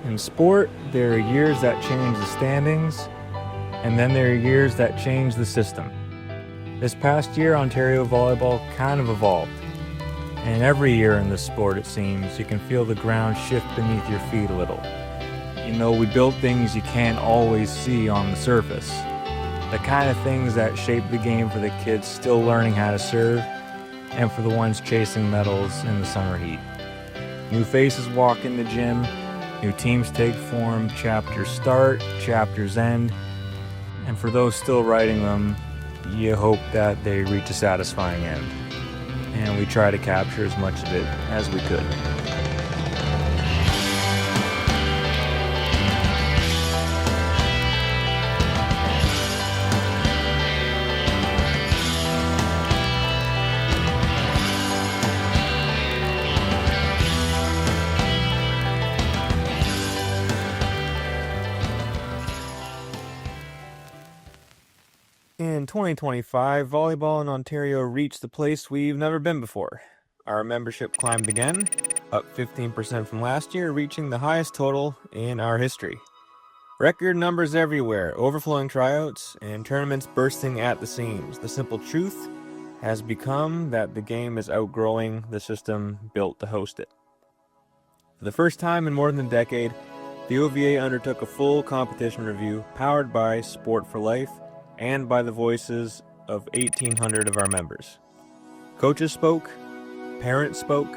In sport, there are years that change the standings, and then there are years that change the system. This past year, Ontario Volleyball kind of evolved. And every year in this sport, it seems, you can feel the ground shift beneath your feet a little. We build things you can't always see on the surface. The kind of things that shape the game for the kids still learning how to serve, and for the ones chasing medals in the summer heat. New faces walk in the gym, new teams take form, chapters start, chapters end, and for those still writing them, you hope that they reach a satisfying end. And we try to capture as much of it as we could. In 2025, volleyball in Ontario reached the place we've never been before. Our membership climbed again, up 15% from last year, reaching the highest total in our history. Record numbers everywhere, overflowing tryouts, and tournaments bursting at the seams. The simple truth has become that the game is outgrowing the system built to host it. For the first time in more than a decade, the OVA undertook a full competition review powered by Sport for Life and by the voices of 1,800 of our members. Coaches spoke, parents spoke,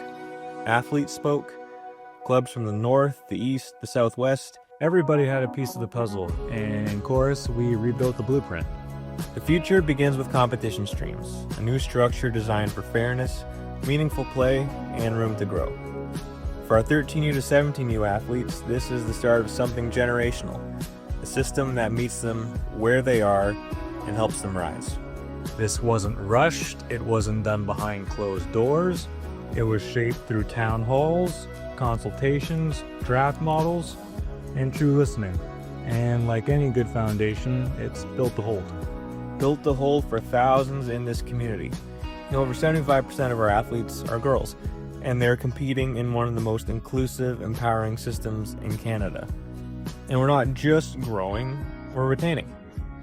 athletes spoke, clubs from the north, the east, the southwest. Everybody had a piece of the puzzle, and in chorus, we rebuilt the blueprint. The future begins with competition streams, a new structure designed for fairness, meaningful play, and room to grow. For our 13U to 17U athletes, this is the start of something generational, a system that meets them where they are and helps them rise. This wasn't rushed, it wasn't done behind closed doors, it was shaped through town halls, consultations, draft models, and true listening. And like any good foundation, it's built to hold. Built to hold for thousands in this community. Over 75% of our athletes are girls, and they're competing in one of the most inclusive, empowering systems in Canada. And we're not just growing, we're retaining.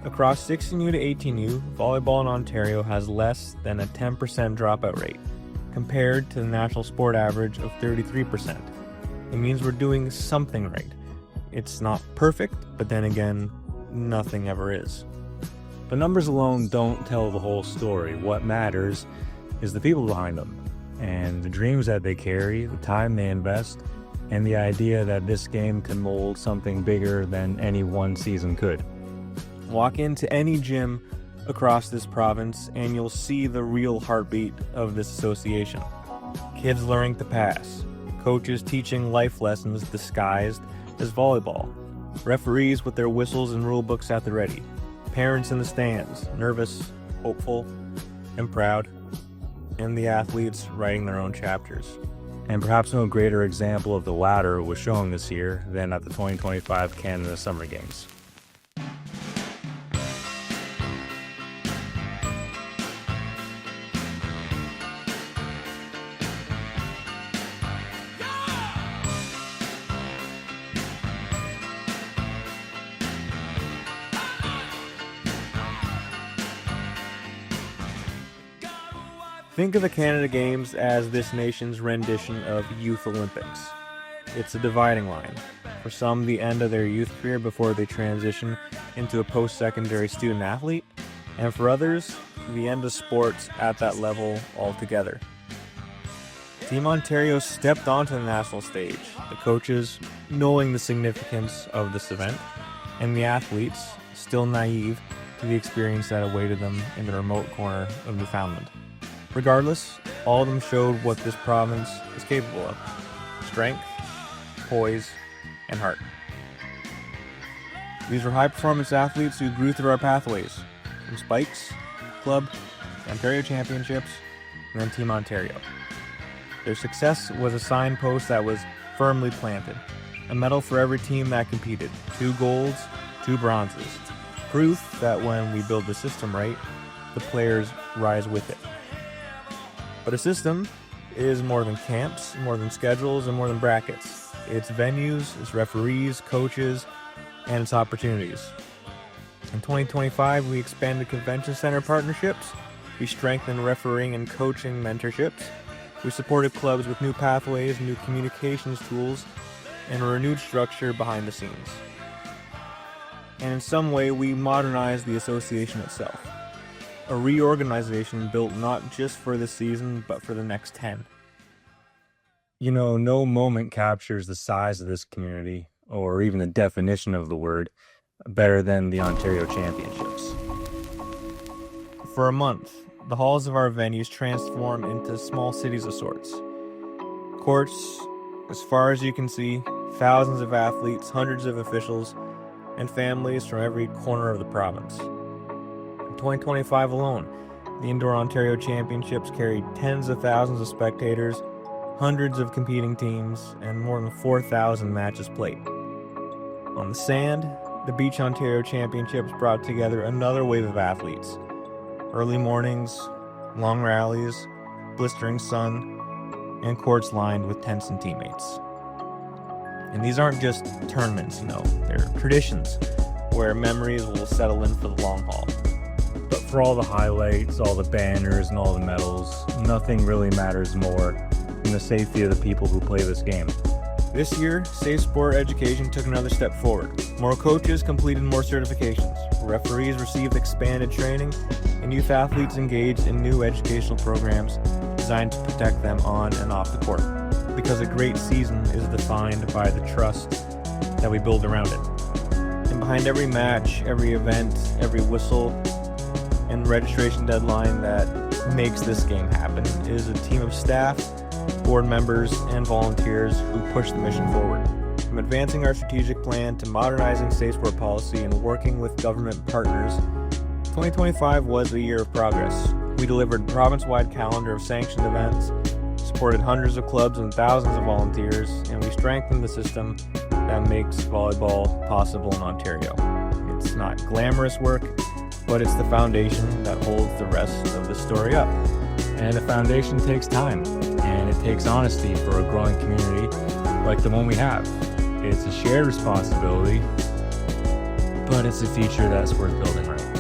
Across 16U to 18U, volleyball in Ontario has less than a 10% dropout rate, compared to the national sport average of 33%. It means we're doing something right. It's not perfect, but then again, nothing ever is. But numbers alone don't tell the whole story. What matters is the people behind them, and the dreams that they carry, the time they invest, and the idea that this game can mold something bigger than any one season could. Walk into any gym across this province and you'll see the real heartbeat of this association. Kids learning to pass, coaches teaching life lessons disguised as volleyball, referees with their whistles and rule books at the ready, parents in the stands, nervous, hopeful, and proud, and the athletes writing their own chapters. And perhaps no greater example of the latter was shown this year than at the 2025 Canada Summer Games. Think of the Canada Games as this nation's rendition of Youth Olympics. It's a dividing line. For some, the end of their youth career before they transition into a post-secondary student athlete, and for others, the end of sports at that level altogether. Team Ontario stepped onto the national stage, the coaches knowing the significance of this event, and the athletes still naive to the experience that awaited them in the remote corner of Newfoundland. Regardless, all of them showed what this province is capable of: strength, poise, and heart. These were high-performance athletes who grew through our pathways, from Spikes, Club, Ontario Championships, and then Team Ontario. Their success was a signpost that was firmly planted, a medal for every team that competed, 2 golds, 2 bronzes, proof that when we build the system right, the players rise with it. But a system is more than camps, more than schedules, and more than brackets. its venues, its referees, coaches, and its opportunities. In 2025, we expanded convention center partnerships, we strengthened refereeing and coaching mentorships, we supported clubs with new pathways, new communications tools, and a renewed structure behind the scenes. And in some way, we modernized the association itself. A reorganization built not just for this season, but for the next 10. You know, no moment captures the size of this community, or even the definition of the word, better than the Ontario Championships. For a month, the halls of our venues transform into small cities of sorts. Courts, as far as you can see, thousands of athletes, hundreds of officials, and families from every corner of the province. In 2025 alone, the Indoor Ontario Championships carried tens of thousands of spectators, hundreds of competing teams, and more than 4,000 matches played. On the sand, the Beach Ontario Championships brought together another wave of athletes. Early mornings, long rallies, blistering sun, and courts lined with tents and teammates. And these aren't just tournaments, they're traditions where memories will settle in for the long haul. But for all the highlights, all the banners, and all the medals, nothing really matters more than the safety of the people who play this game. This year, Safe Sport Education took another step forward. More coaches completed more certifications, referees received expanded training, and youth athletes engaged in new educational programs designed to protect them on and off the court. Because a great season is defined by the trust that we build around it. And behind every match, every event, every whistle, and registration deadline that makes this game happen is a team of staff, board members, and volunteers who push the mission forward. From advancing our strategic plan to modernizing safe sport policy and working with government partners, 2025 was a year of progress. We delivered a province-wide calendar of sanctioned events, supported hundreds of clubs and thousands of volunteers, and we strengthened the system that makes volleyball possible in Ontario. It's not glamorous work, but it's the foundation that holds the rest of the story up. And the foundation takes time, and it takes honesty for a growing community like the one we have. It's a shared responsibility, but it's a future that's worth building right.